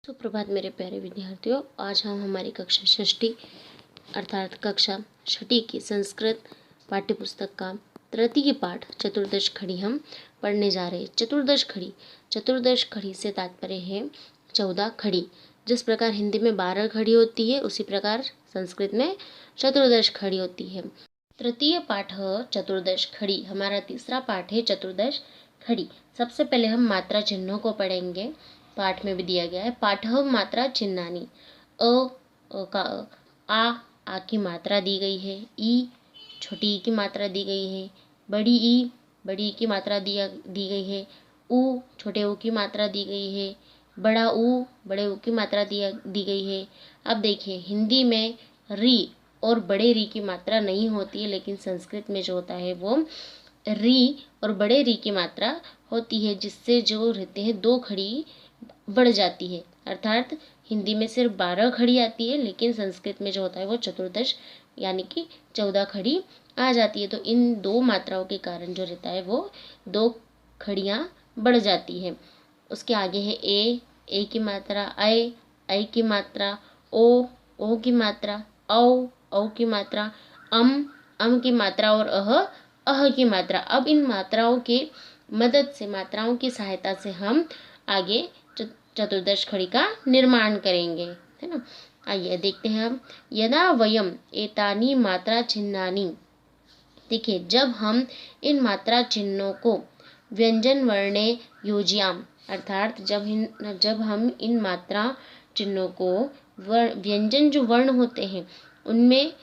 सुप्रभात मेरे प्यारे विद्यार्थियों। आज हम हमारी कक्षा षष्ठी अर्थात कक्षा छठी की संस्कृत पाठ्यपुस्तक का तृतीय पाठ चतुर्दश खड़ी हम पढ़ने जा रहे हैं। चतुर्दश खड़ी से तात्पर्य है 14 खड़ी। जिस प्रकार हिंदी में 12 खड़ी होती है उसी प्रकार संस्कृत में चतुर्दश खड़ी होती है। तृतीय पाठ चतुर्दश खड़ी, हमारा तीसरा पाठ है चतुर्दश खड़ी। सबसे पहले हम मात्रा चिन्हों को पढ़ेंगे। पाठ में भी दिया गया है पाठव मात्रा चिन्हानी। अ का आ की मात्रा दी गई है। ई छोटी ई की मात्रा दी गई है। बड़ी ई की मात्रा दी गई है। ऊ छोटे ऊ की मात्रा दी गई है। बड़ा ऊ बड़े ऊ की मात्रा दी गई है। अब देखिए हिंदी में री और बड़े री की मात्रा नहीं होती है, लेकिन संस्कृत में जो होता है वो री और बड़े री की मात्रा होती है, जिससे जो रहते हैं 2 खड़ी बढ़ जाती है। अर्थात हिंदी में सिर्फ 12 खड़ी आती है, लेकिन संस्कृत में जो होता है वो चतुर्दश यानी कि 14 खड़ी आ जाती है। तो इन 2 मात्राओं के कारण जो रहता है वो 2 खड़ियाँ बढ़ जाती है। उसके आगे है ए की मात्रा, ऐ की मात्रा, ओ की मात्रा, औ की मात्रा, अम की मात्रा और अह की मात्रा। अब इन मात्राओं के मदद से, मात्राओं की सहायता से हम आगे चतुर्दश खड़ी का निर्माण करेंगे, है ना। आइए देखते हैं हम। यदा वयम एतानी मात्रा चिन्हानी, देखिए जब हम इन मात्रा चिन्हों को व्यंजन वर्णे योज्याम, अर्थात जब हम इन मात्रा चिन्हों को व्यंजन जो वर्ण होते हैं उनमें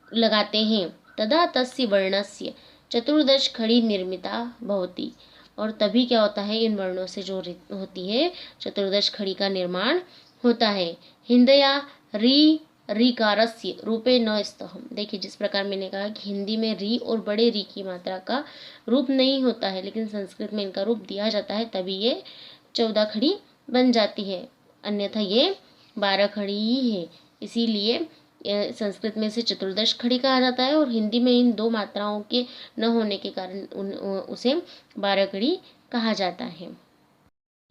लगाते हैं, तदा तस्य वर्णस्य चतुर्दश खड़ी निर्मिता भवति, और तभी क्या होता है, इन वर्णों से जो होती है चतुर्दश खड़ी का निर्माण होता है। हिंदया रीकारस्य रूपे न स्तहम, देखिए जिस प्रकार मैंने कहा कि हिंदी में री और बड़े री की मात्रा का रूप नहीं होता है, लेकिन संस्कृत में इनका रूप दिया जाता है, तभी ये 14 खड़ी बन जाती है, अन्यथा ये 12 खड़ी ही है। इसीलिए संस्कृत में इसे चतुर्दश खड़ी कहा जाता है, और हिंदी में इन 2 मात्राओं के न होने के कारण उसे 12 खड़ी कहा जाता है।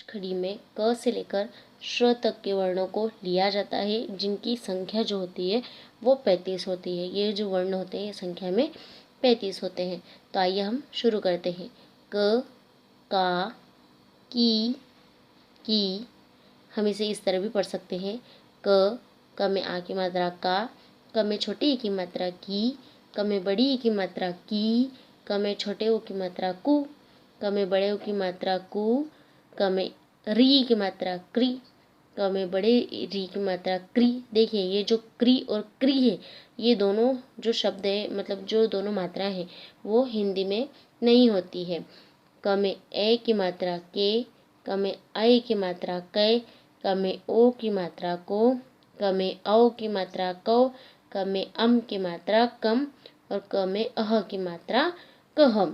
खड़ी में क से लेकर श तक के वर्णों को लिया जाता है, जिनकी संख्या जो होती है वो 35 होती है। ये जो वर्ण होते हैं संख्या में 35 होते हैं। तो आइए हम शुरू करते हैं। क, का, की। हम इसे इस तरह भी पढ़ सकते हैं। क में आ की मात्रा का, क में छोटी ई की मात्रा की, क में बड़ी ई की मात्रा की, क में छोटे ऊ की मात्रा कु, क में बड़े ऊ की मात्रा कु, क में री की मात्रा क्री, क में बड़े री की मात्रा क्री। देखिए ये जो क्री और क्री है, ये दोनों जो शब्द है, मतलब जो दोनों मात्राएं हैं वो हिंदी में नहीं होती है। क में ए की मात्रा के, क में ऐ की मात्रा कै, क में ओ की मात्रा को, क में औ की मात्रा कौ, क में अम की मात्रा कम, और क में अह की मात्रा कह।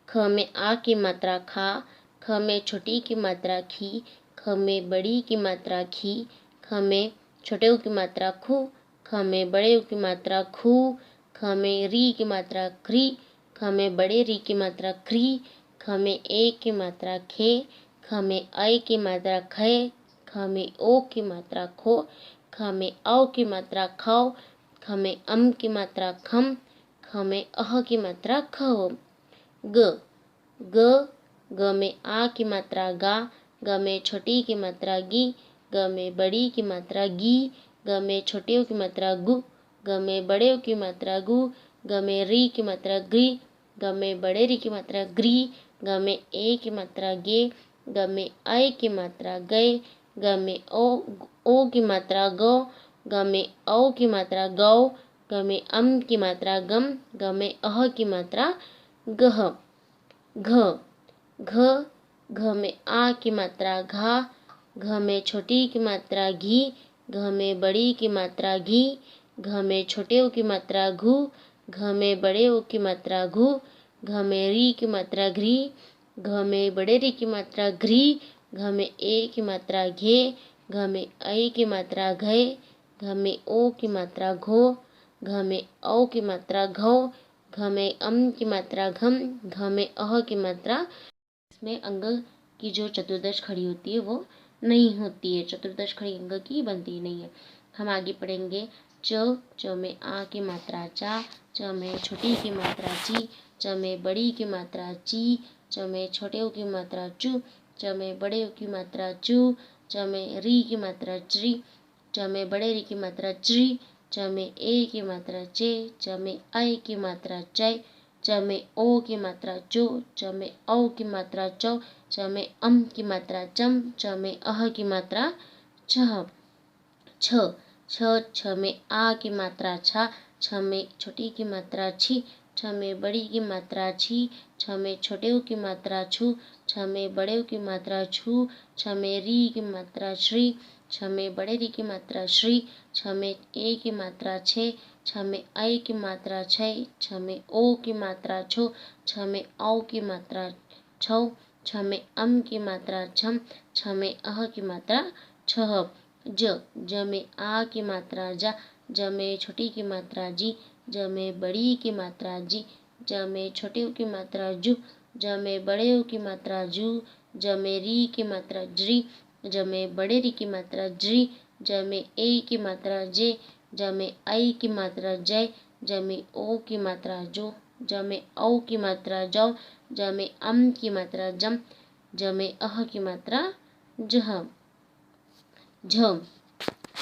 ख में आ की मात्रा खा, ख में छोटी की मात्रा खी, ख में बड़ी की मात्रा खी, ख में छोटे ऊ की मात्रा खू, ख में बड़े ऊ की मात्रा खू, ख में री की मात्रा क्री, ख में बड़े री की मात्रा क्री, ख में ए की मात्रा खे, ख में ऐ की मात्रा खे, ख में ओ की मात्रा खो, ख में औ की मात्रा खौ, ख में अम की मात्रा खम, ख में अह की मात्रा खव। ग में आ की मात्रा गा, ग में छोटी की मात्रा गी, ग में बड़ी की मात्रा गी, ग में छोटे की मात्रा गु, ग में बड़े की मात्रा गु, ग में री की मात्रा ग्री, ग में बड़े री की मात्रा ग्री, ग में ए की मात्रा गे, ग में ऐ की मात्रा गए, ग में ओ की मात्रा गौ, ग में औ की मात्रा गौ, ग में अम की मात्रा गम, ग में अह की मात्रा गह। घ में आ की मात्रा घा, घ में छोटी की मात्रा घी, घ में बड़ी की मात्रा घी, घ में छोटे ऊ की मात्रा घू, घ में बड़े ऊ की मात्रा घू, घ में री की मात्रा घ्री, घ में बड़े री की मात्रा घ्री, घ में ए की मात्रा घे, घ में ऐ की मात्रा घे, घ में ओ की मात्रा घो, घ में औ की मात्रा घौ, घ में अम की मात्रा घम, घ में अह की मात्रा। इसमें अंग की जो चतुर्दश खड़ी होती है वो नहीं होती है, चतुर्दश खड़ी अंग की बनती नहीं है। हम आगे पढ़ेंगे च में आ की मात्रा चा, च में छोटी की मात्रा ची, च में बड़ी की मात्रा ची, च में छोटे ओ की मात्रा चू, च में बड़े ओ की मात्रा चू, च में री की मात्रा च्री, च में बड़े री की मात्रा च्री, च में ए की मात्रा चे, च में ऐ की मात्रा चै, च में ओ की मात्रा चो, च में औ की मात्रा चौ, च में की मात्रा चम, च में अह की मात्रा छह। छ छ में आ की मात्रा छा, छ में छोटी की मात्रा छी, छ में बड़ी की मात्रा छी, छ में छोटे ओ की मात्रा छू, छ में बड़े ओ की मात्रा छू, छ में री की मात्रा श्री, छ में बड़े री की मात्रा श्री, छ में ए की मात्रा छे, छ में ऐ की मात्रा छै, छ में ओ की मात्रा छो, छ में औ की मात्रा छौ, छ में की मात्रा छम, छ में अह की मात्रा छह। ज में आ की मात्रा जा, ज में छोटी की मात्रा जी, ज में बड़ी की मात्रा जी, ज में छोटे की मात्रा जू, ज में बड़े की मात्रा जू, ज में री की मात्रा जरी, ज में बड़े री की मात्रा जरी, ज में ए की मात्रा जे, ज में ऐ की मात्रा जय, ज में ओ की मात्रा जो, ज में औ की मात्रा जौ, ज में की मात्रा जम, ज में अह की मात्रा जह। झ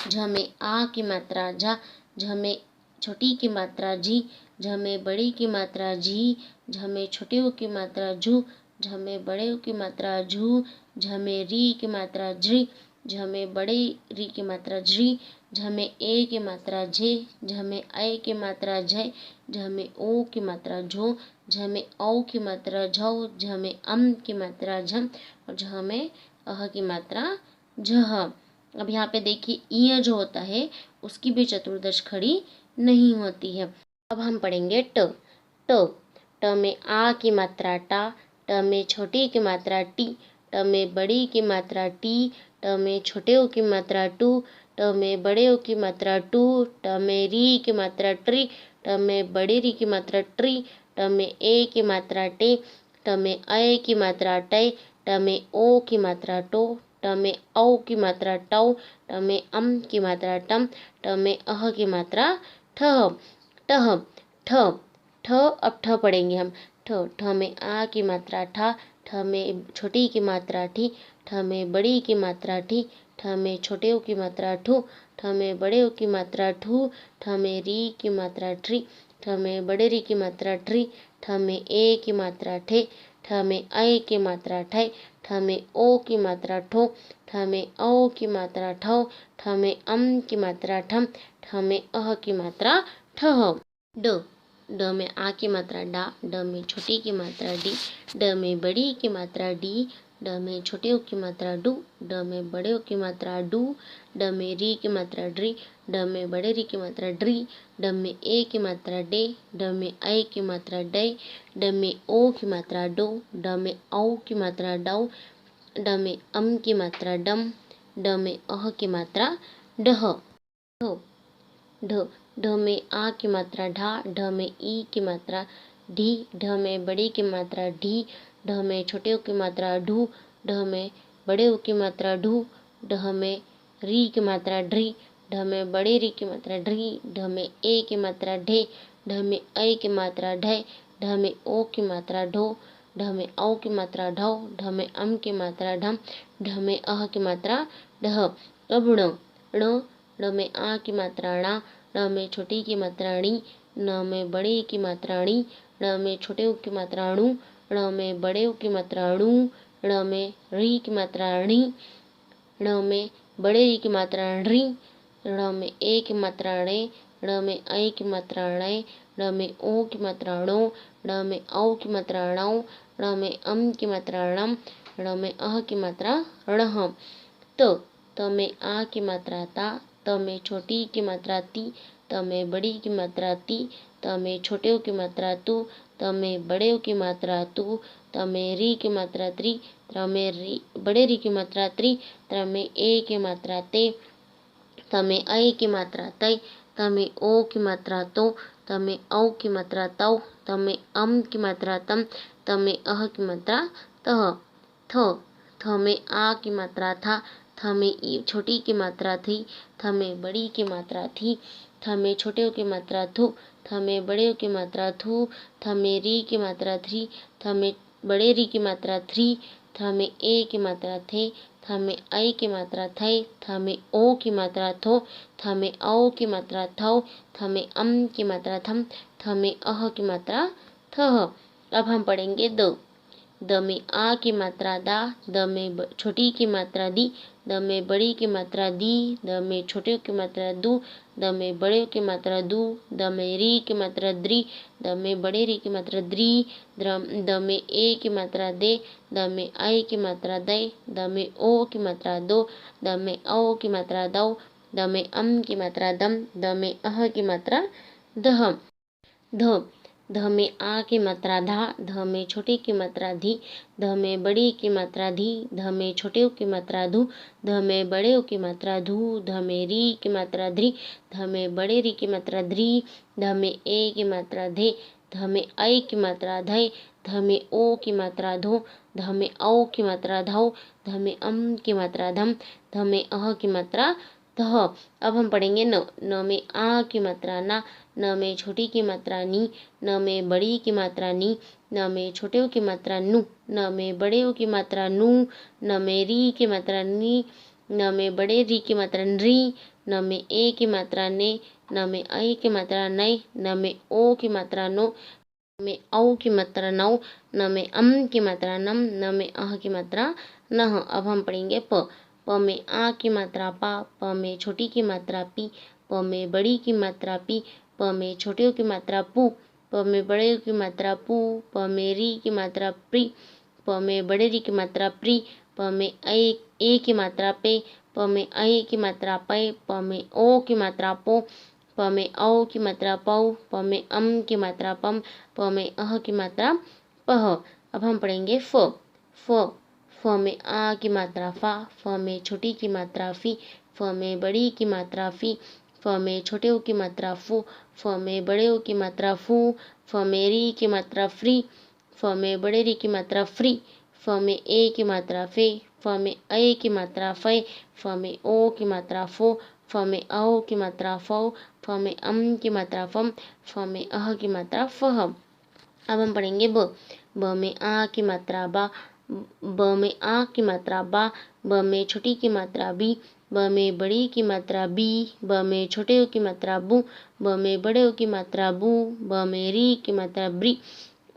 झ में आ की मात्रा झा, झ में छोटी की मात्रा झी, झ में बड़ी की मात्रा झी, झ में छोटे ओ की मात्रा झू, झ में बड़े ओ की मात्रा झू, झ में री की मात्रा झ्री, झ में बड़े री की मात्रा झ्री, झ में ए की मात्रा झे, झ में ऐ की मात्रा झय, झ में ओ की मात्रा झो, झ में औ की मात्रा झौ, झ में की मात्रा झम और झ में अह की मात्रा झह। अब यहाँ पे देखिए ईय जो होता है उसकी भी चतुर्दश खड़ी नहीं होती है। अब हम पढ़ेंगे ट। ट में आ की मात्रा टा, ट में छोटी की मात्रा टी, ट में बड़ी की मात्रा टी, ट में छोटे ओ की मात्रा टू, ट में बड़े ओ की मात्रा टू, ट में री की मात्रा ट्री, ट में बड़ी री की मात्रा ट्री, ट में ए की मात्रा टे, ट में ऐ की मात्रा टै, ट में ओ की मात्रा टो, ट में औ की मात्रा टौ, ट में की मात्रा टम, ट में अह की मात्रा ठह। टह ठ ठ अब ठ पढ़ेंगे हम। ठ ठ में आ की मात्रा ठा, ठ में छोटी की मात्रा ठी, ठ में बड़ी की मात्रा ठी, ठ में छोटे ओ की मात्रा ठू, ठ में बड़े ओ की मात्रा ठू, ठ में री की मात्रा ट्री, ठ में बड़े री की मात्रा ट्री, ठ में ए की मात्रा ठे, ठ में ऐ की मात्रा ठै, ठ में ओ की मात्रा ठो, ठ में औ की मात्रा ठौ, ठ में की मात्रा ठम, ठ में अह की मात्रा ठह। ड ड में आ की मात्रा डा, ड में छोटी की मात्रा डी, ड में बड़ी की मात्रा डी, ड में छोटे ओ की मात्रा डू, ड में बड़े ओ की मात्रा डू, ड में री की मात्रा ड्री, ड में बड़े री की मात्रा ड्री, ड में ए की मात्रा डे, ड में ऐ की मात्रा डै, ड में ओ की मात्रा डो, ड में औ की मात्रा डौ, ड में की मात्रा डम, ड में अह की मात्रा डह। ढ ढ ढ में आ की मात्रा ढा, ढ में ई की मात्रा ढी, ढ में बड़ी की मात्रा ढी, ढ में छोटे ओ की मात्रा ढू, ढ में बड़े ओ की मात्रा ढू, ढ में री की मात्रा ढ्री, ढ में बड़े री की मात्रा ढ्री, ढ में ए की मात्रा ढे, ढ में ऐ की मात्रा ढय, ढ में ओ की मात्रा ढो, ढ में औ की मात्रा ढौ, ढ में की मात्रा ढम, ढ में अह की मात्रा ढह। अब ण ण ण में आ की मात्रा णा, ण में छोटी की मात्रा णी, ण में बड़ी की मात्रा णी, ण में छोटे ओ की मात्रा णु, ण में बड़े ओ की मात्रा णु, ण में री की मात्रा णी, ण में बड़े री की मात्रा ऋ, ण में ए की मात्रा णे, ण में ऐ की मात्रा णै, ण में ओ की मात्रा णो, ण में औ की मात्रा णौ, ण में की मात्रा णम, ण में अह की मात्रा णह। त में आ की मात्रा ता, त में छोटी की मात्रा ती, त में बड़ी की मात्रा ती, त में छोटे ओ की मात्रा तू, त में बड़े ओ की मात्रा तू, त में री की मात्रा त्री, त में बड़े री की मात्रा त्री, त में ए की मात्रा ते, त में ऐ की मात्रा तै, त में ओ की मात्रा तो, त में औ की मात्रा तौ, त में की मात्रा तम, त में अह की मात्रा तह। थ थ में आ की मात्रा था, थ में ई छोटी की मात्रा थी, थ में बड़ी की मात्रा थी, थ में छोटे की मात्रा थू, थ में बड़े की मात्रा थू, थ में री की मात्रा थ्री, थ में बड़े री की मात्रा थ्री, थ में ए की मात्रा थे, थ में आई की मात्रा थे, थ में ओ की मात्रा थो, थ में औ की मात्रा थौ, थ में अम की मात्रा थम, थ में अह की मात्रा थह। अब हम पढ़ेंगे द। द में आ की मात्रा दा, द में छोटी की मात्रा दी, द में बड़ी की मात्रा दी, द में छोटे की मात्रा दू, द में बड़े की मात्रा दू, द में री की मात्रा द्री, द में बड़े री की मात्रा द्री, द में ए की मात्रा दे, द में आई की मात्रा दे, द में ओ की मात्रा दो, द में औ की मात्रा दौ, द में अम की मात्रा दम, द में अह की मात्रा दह। ध। ध में आ की मात्रा धा, ध में छोटी की मात्रा धी, ध में बड़ी की मात्रा धी, ध में छोटे की मात्रा धू, ध में बड़े की मात्रा धू, ध में री की मात्रा ध्री, ध में बड़े री की मात्रा ध्री, ध में ए की मात्रा धे, ध में आई की मात्रा धय, ध में ओ की मात्रा धो, ध में औ की मात्रा धौ, ध में अम की मात्रा धम, ध में अह की मात्रा तह। अब हम पढ़ेंगे न। न में आ की मात्रा ना, न में छोटी की मात्रा नी, न में बड़ी की मात्रा नी, न में छोटे की मात्रा नु, न में बड़े की मात्रा नू, न में री की मात्रा नी, न में बड़े री की मात्रा नरी, न में ए की मात्रा ने, न में आई की मात्रा नय, न में ओ की मात्रा नो, न में औ की मात्रा नौ, न में अम की मात्रा नम, न में अह की मात्रा नह। अब हम पढ़ेंगे प। प में आ की मात्रा पा, प में छोटी की मात्रा पी, प में बड़ी की मात्रा पी, प में छोटे की मात्रा पू, प में बड़े की मात्रा पू, प में री की मात्रा प्री, प में बड़े री की मात्रा प्री, प में ए की मात्रा पे, प में आई की मात्रा पै, प में ओ की मात्रा पो, प में औ की मात्रा पौ, प में अम की मात्रा पम, प में अह की मात्रा पह। अब हम पढ़ेंगे फ। फ। फ में आ की मात्रा फा, फ में छोटी की मात्रा फी, फ में बड़ी की मात्रा फी, फ में छोटे की मात्रा फू, फ में बड़े की मात्रा फू, फ में री की मात्रा फ्री, फ में बड़े री की मात्रा फ्री, फ में ए की मात्रा फे, फ में ए की मात्रा फै, फ में ओ की मात्रा फो, फ में औ की मात्रा फौ, फ में अम की मात्रा फम, फ में अह की मात्रा फह। अब हम पढ़ेंगे ब। ब में आ की मात्रा बा, ब में आ की मात्रा बा, ब में छोटी की मात्रा बी, ब में बड़ी की मात्रा बी, ब में छोटे की मात्रा बू, ब में बड़े की मात्रा बू, ब में री की मात्रा ब्री,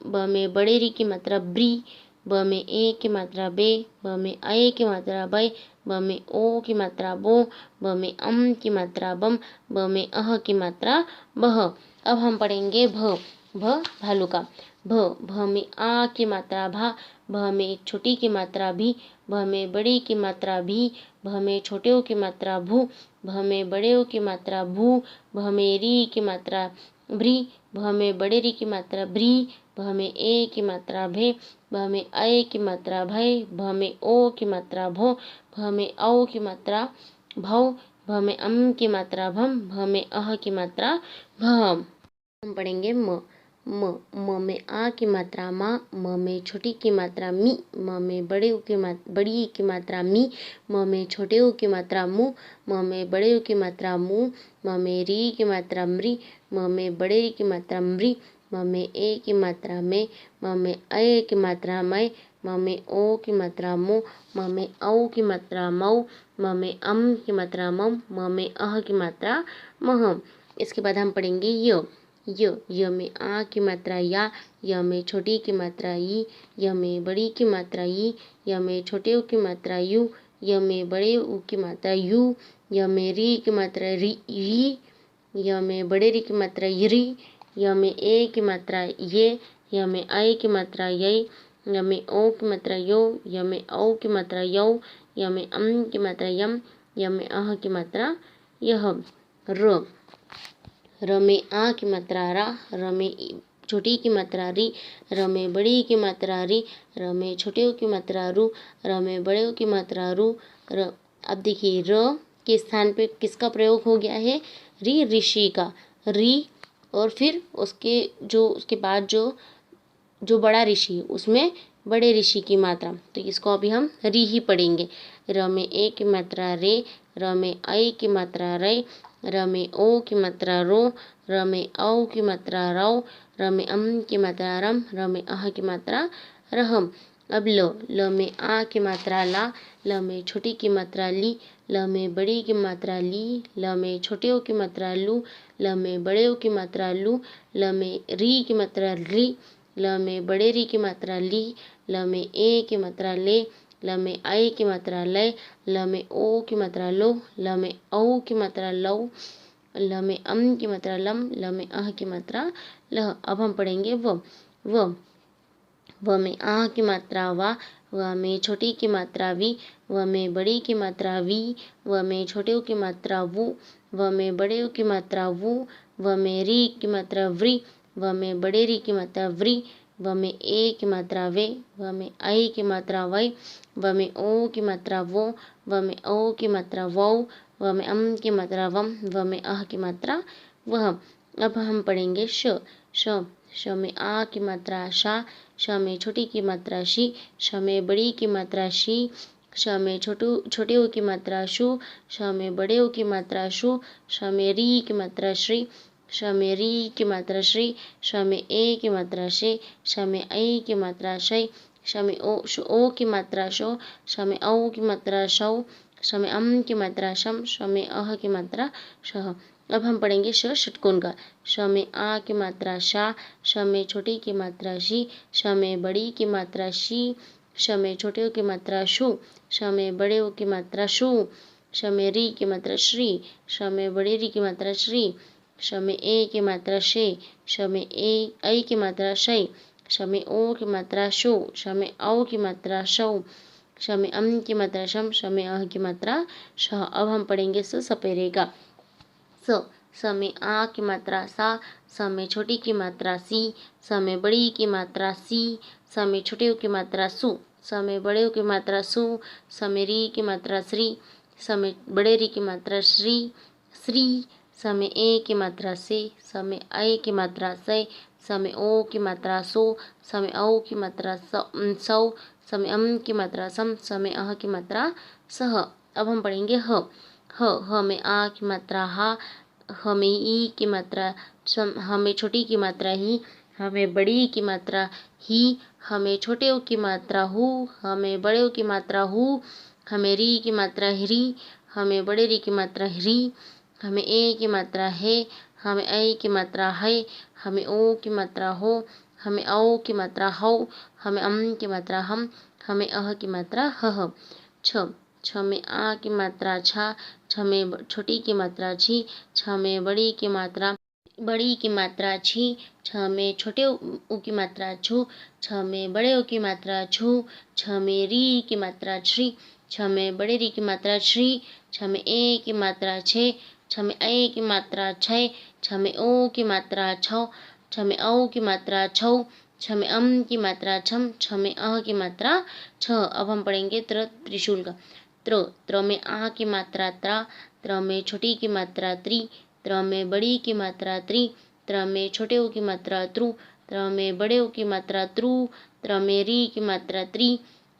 ब में बड़े री की मात्रा ब्री, ब में ए की मात्रा बे, ब में आए की मात्रा बै, ब में ओ की मात्रा बो, ब में अम की मात्रा बम, ब में अह की मात्रा बह। अब हम पढ़ेंगे भ। भ भालू का। भ। भ में आ की मात्रा भा, भ में छोटी की मात्रा भी, भ में बड़ी की मात्रा भी, भ में छोटे की मात्रा भू, भ में बड़े की मात्रा भू, भ में री की मात्रा भ्री, भ में बड़े री की मात्रा भ्री, भ में ए की मात्रा भे, भ में अय की मात्रा भय, भ में ओ की मात्रा भो, भ में औ की मात्रा भौ, भ में अम की मात्रा भम, भ में अह की मात्रा भम। हम पढ़ेंगे म। म। म में आ की मात्रा मा, म में छोटी की मात्रा मी, म में बड़ी की मात्रा मी, म में छोटे की मात्रा मु, म में बड़े की मात्रा मु, म में री की मात्रा मृ, म में बड़े की मात्रा मृ, म में ए की मात्रा में, म में अय की मात्रा मय, म में ओ की मात्रा मो, म में औ की मात्रा मऊ, म में अम की मात्रा मम, म में अह की मात्रा मह। इसके बाद हम पढ़ेंगे य। य में आ की मात्रा या, य में छोटी की मात्रा ई, य में बड़ी की मात्रा ई, य में छोटे की मात्रा यू, य में बड़े ऊ की मात्रा यू, य में री की मात्रा री, य में बड़े री की मात्रा यरी, य में ए की मात्रा ये, य में आई की मात्रा यै, य में ओ की मात्रा यो, य में औ की मात्रा यौ, य में अम की मात्रा यम, य में अह की मात्रा यह। र। र में आ की मात्रा रा, र में छोटी की मात्रा री, र में बड़ी की मात्रा री, र में छोटे की मात्रा रू, र में बड़े की मात्रा रू, र। अब देखिए र के स्थान पे किसका प्रयोग हो गया है? री, ऋषि का। री और फिर उसके बाद जो बड़ा ऋषि उसमें बड़े ऋषि की मात्रा, तो इसको अभी हम री ही पढ़ेंगे। र में ए की मात्रा रे, र में ऐ की मात्रा रै, र में ओ की मात्रा रो, र में औ की मात्रा रौ, र में की मात्रा रम, र में अह की मात्रा रहम। अब ल में आ की मात्रा ला, ल में छोटी की मात्रा ली, ल में बड़ी की मात्रा ली, ल में छोटे ओ की मात्रा लू, ल में बड़े ओ की मात्रा लू, ल में री की मात्रा री, ल में बड़े री की मात्रा ली, ल में ए की मात्रा ले, ल में आई की मात्रा लय, ल में ओ की मात्रा लो, ल में औ की मात्रा लौ, ल में की मात्रा लम, ल में अह की मात्रा लह। अब हम पढ़ेंगे व में आ की मात्रा वा, व में छोटी की मात्रा वी, व में बड़ी की मात्रा वी, व में छोटे ओ की मात्रा वु, व में बड़े ओ की मात्रा वु, व में री की मात्रा व्री, व में बड़े री की मात्रा व्री, व में ए की मात्रा वे, व में आई की मात्रा वै, व में ओ की मात्रा वो, व में औ की मात्रा वौ, व में की मात्रा वम, व में अह की मात्रा वह। अब हम पढ़ेंगे श में आ की मात्रा शा, श में छोटी की मात्रा शी, श में बड़ी की मात्रा शी, श में छोटे ओ की मात्रा शु, श में बड़े ओ की मात्रा शु, श में री की मात्रा श्री, श में री की मात्रा श्री, श में ए की मात्रा शे, श में ऐ की मात्रा शै, श में ओ की मात्रा शो, श में औ की मात्रा शौ, श में की मात्रा शम, श में अह की मात्रा शह। अब हम पढ़ेंगे षटकोण का। श में आ की मात्रा शा, श में छोटी की मात्रा शी, श में बड़ी की मात्रा शी, श में छोटे ओ की मात्रा शु, श में बड़े ओ की मात्रा शु, श में री की मात्रा श्री, श में बड़ी री की मात्रा श्री, श में ए की मात्रा शे, श में ऐ की मात्रा शै, श में ओ की मात्रा शो, श में औ की मात्रा शौ, श में की मात्रा शम, श में अह की मात्रा शह। अब हम पढ़ेंगे सपेरे का। स में आ की मात्रा सा, स में छोटी की मात्रा सी, स में बड़ी की मात्रा सी, स में छोटे ओ की मात्रा सु, स में बड़े ओ की मात्रा सु, स में री की मात्रा श्री, स में बड़े री की मात्रा श्री, स में ए की मात्रा से, स में ऐ की मात्रा सै, स में ओ की मात्रा सो, स में औ की मात्रा सौ, स में की मात्रा सम, स में अह की मात्रा सह। अब हम पढ़ेंगे ह में आ की मात्रा हा, ह में ई की मात्रा ह में छोटी की मात्रा ही, ह में बड़ी की मात्रा ही, ह में छोटे ओ की मात्रा हु, ह में बड़े ओ की मात्रा हु, ह में री की मात्रा ह्री, ह में बड़े री की मात्रा ह्री, ह में ए की मात्रा है, ह में ऐ की मात्रा है, ह में ओ की मात्रा हो, ह में औ की मात्रा हौ, ह में की मात्रा हम, ह में अह की मात्रा हह। छ में आ की मात्रा छा, छ में छोटी की मात्रा छी, छ में बड़ी की मात्रा छी, छ में छोटे ओ की मात्रा छु, छ में बड़े ओ की मात्रा छु, छ में री की मात्रा श्री, छ में बड़े री की मात्रा श्री, छ में ए की मात्रा छे, छ में ऐ की मात्रा छै, छ में ओ की मात्रा छौ, छ में औ की मात्रा छौ, छ में की मात्रा छम, छ में अह की मात्रा छ। अब हम पढ़ेंगे त्रिशूल का। त्र में आ की मात्रा त्रा, त्र में छोटी की मात्रा त्रि, त्र में बड़ी की मात्रा त्रि, त्र में छोटे ओ की मात्रात्रु, त्र में बड़े ओ की मात्रात्रु, त्र में री की मात्रा त्रि,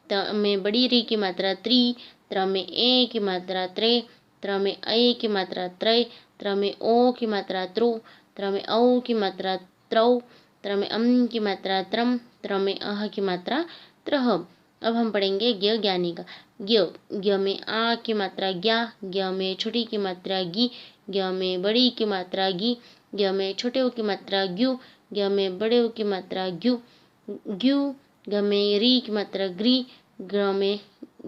त्र में बड़ी री की मात्रा त्रि, त्र में ए की मात्रा त्रे, त्र में ऐ की मात्रा त्रय, त्र में ओ की मात्रा त्रु, त्र में औ की मात्रा त्रौ, त्र में की मात्रा त्रम, त्र में अह की मात्रा त्रह। अब हम पढ़ेंगे ज्ञानी का। ज्ञ में आ की मात्रा ज्ञा, ज्ञ में छोटी की मात्रा गी, ज्ञ में बड़ी की मात्रा गी, ज्ञ में छोटे ओ की मात्रा ग्यू, ज्ञ में बड़े ओ की मात्रा ग्यू, ज्ञ में री की मात्रा ग्री, ग्र में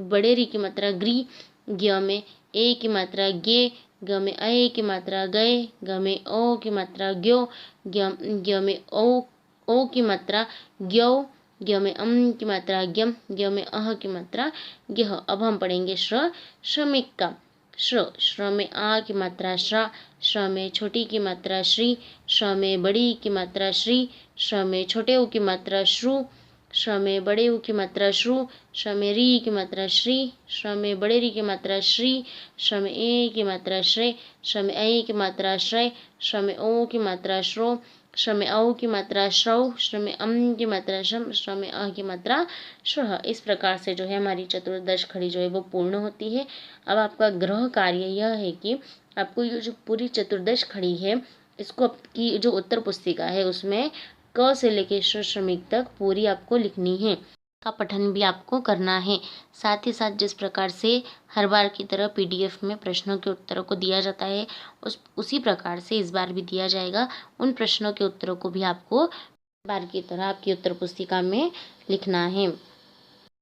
बड़े री की मात्रा ग्री, ज्ञ में ए की मात्रा गे, ग में ऐ की मात्रा गए, ग में ओ की मात्रा ग्यो, ज्ञ में ओ की मात्रा ग्यौ, ज्ञ में की मात्रा ज्ञम, ज्ञ में अह की मात्रा ज्ञह। अब हम पढ़ेंगे श्रमिक का। श्र में आ की मात्रा श्रा, श्र में छोटी की मात्रा श्री, श्र में बड़ी की मात्रा श्री, श्र में छोटे ओ की मात्रा श्रु, श्र में बड़े ओ की मात्रा श्रु, श्र में री की मात्रा श्री, श्र में बड़े री की मात्रा श्री, श्र में ए की मात्रा श्रे, श्र में ऐ की मात्रा श्रय, श्र में ओ की मात्रा श्रो, श्रम में औ की मात्रा श्रौ, श्रम में अम की मात्रा शम, श्रम में अ की मात्रा श्रह। इस प्रकार से जो है हमारी चतुर्दश खड़ी जो है वो पूर्ण होती है। अब आपका गृह कार्य यह है कि आपको ये जो पूरी चतुर्दश खड़ी है इसको आपकी जो उत्तर पुस्तिका है उसमें क से लेकर श्रमिक तक पूरी आपको लिखनी है। का पठन भी आपको करना है। साथ ही साथ जिस प्रकार से हर बार की तरह पीडीएफ में प्रश्नों के उत्तरों को दिया जाता है उसी प्रकार से इस बार भी दिया जाएगा। उन प्रश्नों के उत्तरों को भी आपको बार की तरह आपकी उत्तर पुस्तिका में लिखना है।